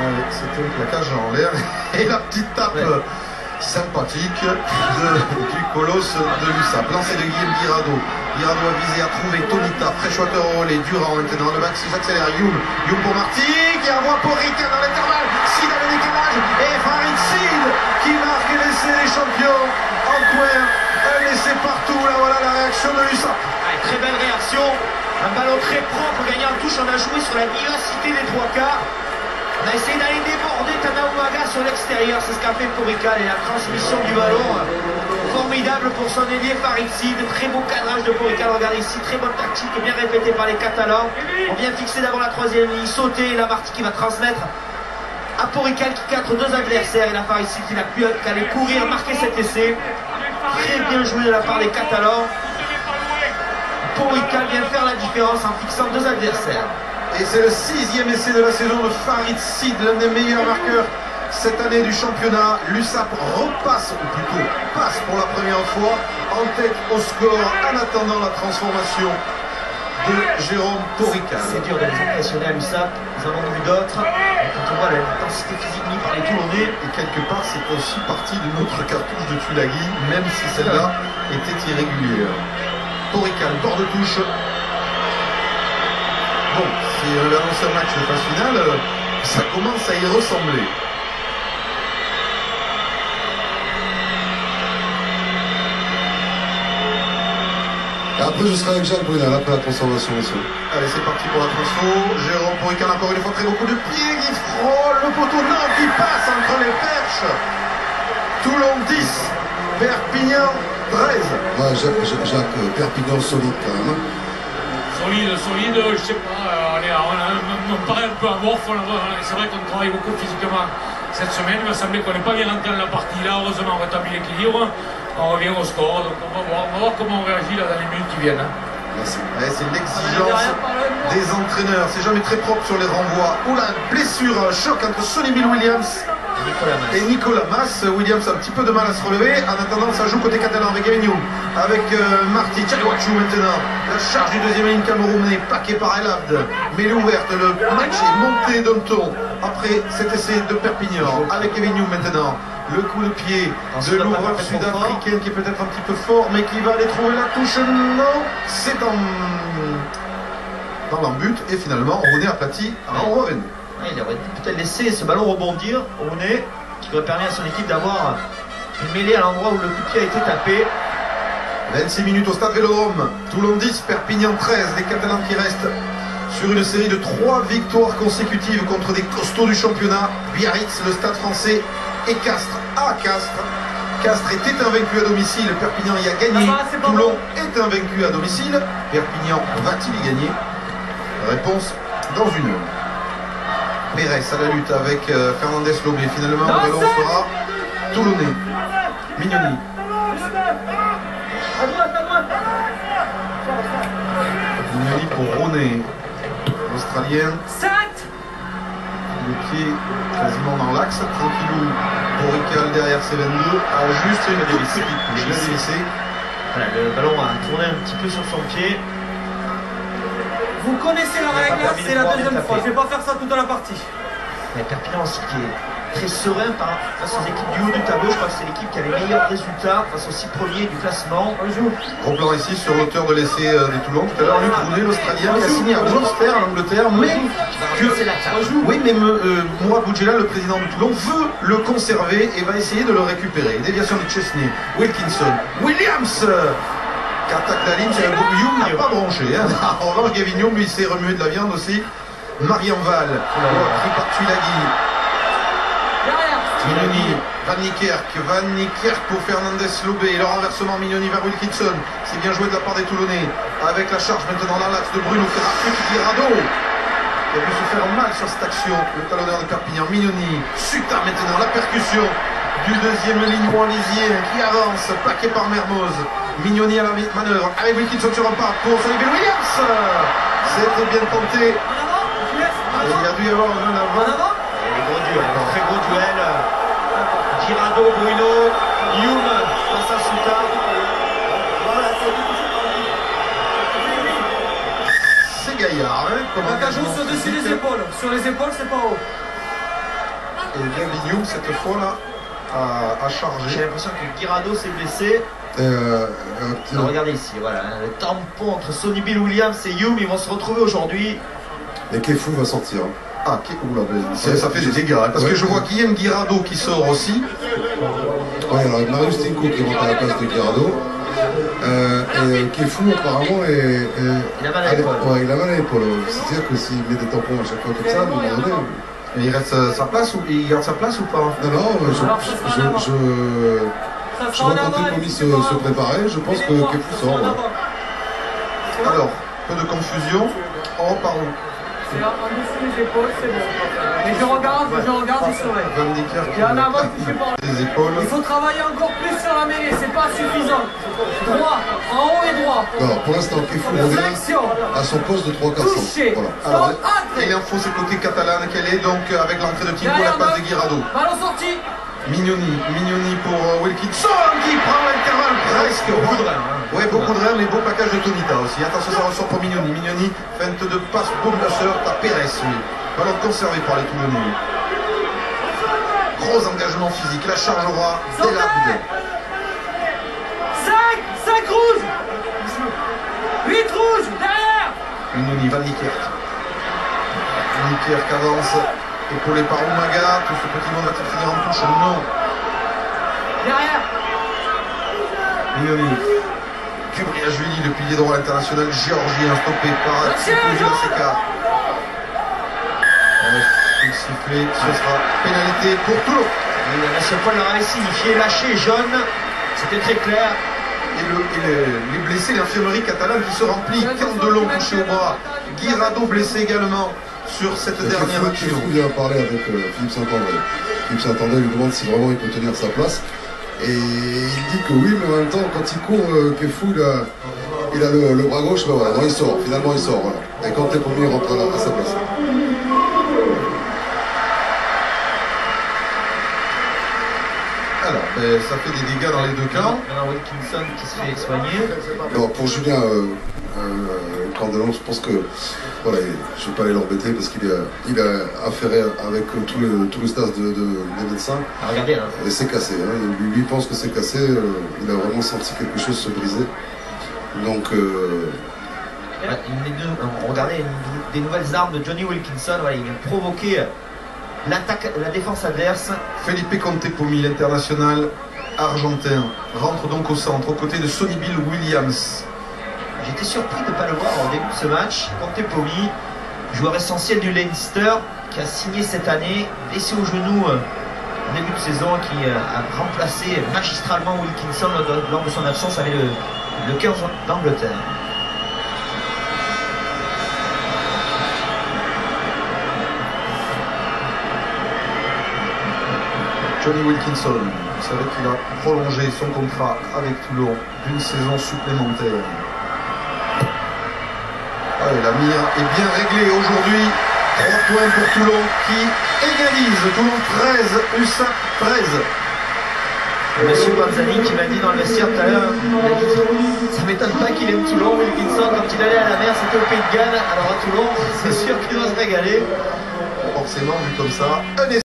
Allez, c'était le plaquage en l'air. Et la petite tape sympathique du colosse de l'USAP. Lancé de Guillaume Guirado. Guirado a visé à trouver Tonita. Freshwater au relais. Durand maintenant. Le max s'accélère. Youm pour Marty. Qui envoie Porrica dans l'intervalle. Sid avec le décalage. Et Farid Sid qui marque l'essai des champions. Antwerp. Un essai partout. Là voilà la réaction de l'USAP. Très belle réaction. Un ballon très propre. Gagné en touche. On a joué sur la vivacité des trois quarts. On a essayé d'aller déborder Tanauaga sur l'extérieur, c'est ce qu'a fait Porrical et la transmission du ballon formidable pour son ailier Farid Sid. Très beau cadrage de Porrical, regardez ici, très bonne tactique bien répétée par les Catalans. On vient fixer d'abord la troisième ligne, sauter, la Marty qui va transmettre à Porrical qui cadre deux adversaires et la Farid Sid qui n'a plus qu'à aller courir, marquer cet essai. Très bien joué de la part des Catalans. Porrical vient faire la différence en fixant deux adversaires. Et c'est le 6e essai de la saison de Farid Sid, l'un des meilleurs marqueurs cette année du championnat. L'USAP repasse, ou plutôt passe pour la première fois en tête au score en attendant la transformation de Jérôme Porrical. C'est dur de les impressionner à l'USAP, nous en avons vu d'autres. Quand on voit l'intensité physique mise par les Toulonnais. Et quelque part, c'est aussi partie d'une autre cartouche de Tulagi, même si celle-là était irrégulière. Porrical, bord de touche. Bon, si l'annonceur match de phase finale, ça commence à y ressembler. Et après, je serai avec Jacques Brunel, après la transformation, monsieur. Allez, c'est parti pour la transfo. Jérôme Porrical, encore une fois, très beaucoup de pieds qui frôle le poteau. Non, qui passe entre les perches. Toulon 10, Perpignan 13. Ouais, Jacques, Perpignan solide quand même. Solide, je sais pas, on paraît un peu amorphe, c'est vrai qu'on travaille beaucoup physiquement cette semaine, il m'a semblé qu'on n'est pas bien rentré dans la partie là, heureusement on rétablit l'équilibre, on revient au score, donc on va voir comment on réagit là dans les minutes qui viennent. Merci. Ouais, c'est l'exigence des entraîneurs, c'est jamais très propre sur les renvois. Oula, blessure, choc entre Sonny Bill Williams et Nicolas Mas. Williams a un petit peu de mal à se relever. En attendant, ça joue côté catalan avec Avignon, avec Marty Tchaliwachou maintenant. La charge du deuxième ligne camerounais, plaqué par El Abd. Mais ouverte, le match est monté d'un ton après cet essai de Perpignan. Avec Avignon maintenant. Le coup de pied de l'ouvreur sud-africain qui est peut-être un petit peu fort, mais qui va aller trouver la touche. Non, c'est dans l'embut. Et finalement, on est aplati en revenu. Il aurait peut-être laissé ce ballon rebondir au nez, qui aurait permis à son équipe d'avoir une mêlée à l'endroit où le coup de pied a été tapé. 26 minutes au stade Vélodrome. Toulon 10, Perpignan 13. Les Catalans qui restent sur une série de 3 victoires consécutives contre des costauds du championnat. Biarritz, le stade français, et Castres à Castres. Castres était invaincu à domicile, Perpignan y a gagné. Toulon est invaincu à domicile. Perpignan va-t-il y gagner? Réponse dans une heure. Pérez à la lutte avec Fernandez Lobé. Finalement, le ballon sera toulonnais. Mignoni. Mignoni pour Roné. L'Australien. Le pied quasiment dans l'axe. Tranquillou. Porrical derrière C22. A juste une petite touche. Voilà, le ballon a tourné un petit peu sur son pied. Vous connaissez la règle, c'est la deuxième fois. Je ne vais pas faire ça toute la partie. Mais Perpignan aussi qui est très serein face aux équipes du haut du tableau. Je crois que c'est l'équipe qui a les meilleurs résultats face aux 6 premiers du classement. Gros plan ici sur l'auteur de l'essai des Toulon. Tout à l'heure, Luc Rounet, l'Australien, qui a signé à Worcester, en Angleterre, mais oui, mais Mourad Boudjela, le président de Toulon, veut le conserver et va essayer de le récupérer. Déviation de Chesney, Wilkinson, Williams qui attaque la ligne. Youm n'a pas bronché. Hein. En revanche, Gavignon, lui, s'est remué de la viande aussi. Marian Val, pris par Tulagi. Mignoni, Van Niekerk pour Fernandez Lobé. Et le renversement Mignoni vers Wilkinson. C'est bien joué de la part des Toulonnais. Avec la charge maintenant dans l'axe de Bruno Guirado. Il a pu se faire mal sur cette action. Le talonneur de Perpignan, Mignoni. Suta maintenant, la percussion du deuxième ligne wallysien qui avance, plaqué par Mermoz. Mignoni à la manœuvre. Avec Wilkinson sur un pas pour Sonny Bill Williams. C'était bien tenté. Il y a dû y avoir un avant. Très gros duel. Girado, Bruno, Youm face à Suta. C'est gaillard, hein, La joue sur-dessus les épaules. Sur les épaules, c'est pas haut. Et Gavin Youm, cette fois-là, a chargé. J'ai l'impression que Guirado s'est blessé. Alors, regardez ici, voilà, le tampon entre Sonny Bill Williams et Youm, ils vont se retrouver aujourd'hui. Et Kefu va sortir. Ah, ça fait des dégâts. Parce que je vois Guillaume Guirado qui sort aussi. Ouais, alors Marius Tinko qui rentre à la place de Guirado. Et Kefu apparemment il a mal à l'épaule. Ouais, il a mal à l'épaule. C'est-à-dire que s'il met des tampons à chaque fois comme ça, à un moment donné. Et il reste sa place ou il garde sa place ou pas? Non, je vois Kanté se préparer. Je pense que Kefu sort. Ouais. Alors, peu de confusion. On repart où? C'est en dessous des épaules, c'est bon. Et je regarde, je surveille. Van Dicker Il y en a un qui touche pas. les épaules. Il faut travailler encore plus sur la mêlée, c'est pas suffisant. Droit, en haut et droit. Alors, pour l'instant, Kefu revient Flexion. à son poste de 3 quarts centre. Touché. Voilà. Alors, Entrée. et l'info c'est côté catalane qu'elle est donc avec l'entrée de Tinko, la passe de Guirado. Ballon sorti. Mignoni pour Wilkinson qui prend l'intervalle presque. Beaucoup de reins, Ouais, beaucoup de reins, mais beau plaquage de Tonita aussi. Attention, ça ressort pour Mignoni. Mignoni, feinte de passe, boum, la sœur, t'as Pérez, oui. Ballon conservé par les Toulonnais. Gros engagement physique, la charge aura dès la bulle. 5 rouges. 8 rouges, derrière. Mignoni, Van Niekerk. Van Niekerk avance, épaulé par Umaga. Tout ce petit monde va-t-il finir en touche? Non. Derrière. Mignoni. Kubria Julie, le pilier droit international géorgien, stoppé par Seka. Sifflé, ce sera pénalité pour Toulon. M. Paul leur avait signifié lâché jaune, c'était très clair. Et les blessés, l'infirmerie catalane qui se remplit. Candelon touché au bras. Guirado blessé également sur cette dernière action. Kefu vient parler avec Philippe Saint-André. Philippe Saint-André lui demande si vraiment il peut tenir sa place. Et il dit que oui, mais en même temps, quand il court, Kefu, il a le bras gauche, ben voilà, non, il sort, finalement il sort. Voilà. Et quand t'es premier, il rentre à sa place. Alors, ça fait des dégâts dans les deux camps. Maintenant Wilkinson qui se fait soigner. Alors pour Julien Candelon, je pense que voilà, je ne vais pas aller l'embêter parce qu'il a affairé avec tout le staff des médecins. Ah, regardez là. Et c'est cassé. Hein. Lui pense que c'est cassé. Il a vraiment senti quelque chose se briser. Donc regardez des nouvelles armes de Johnny Wilkinson. Voilà, il vient provoquer l'attaque, la défense adverse. Felipe Contepomi, l'international argentin, rentre donc au centre aux côtés de Sonny Bill Williams. J'étais surpris de ne pas le voir au début de ce match. Contepomi, joueur essentiel du Leinster, qui a signé cette année, blessé au genou en début de saison, qui a remplacé magistralement Wilkinson lors de son absence avec le 15 d'Angleterre. Johnny Wilkinson, vous savez qu'il a prolongé son contrat avec Toulon d'une saison supplémentaire. Allez, la mire est bien réglée aujourd'hui. 3 points pour Toulon qui égalise. Toulon 13, USA 13. Monsieur Panzani qui m'a dit dans le vestiaire tout à l'heure, ça m'étonne pas qu'il aime Toulon. Wilkinson, quand il allait à la mer, c'était au Pays de Galles. Alors à Toulon, c'est sûr qu'il doit se régaler. Forcément, vu comme ça, un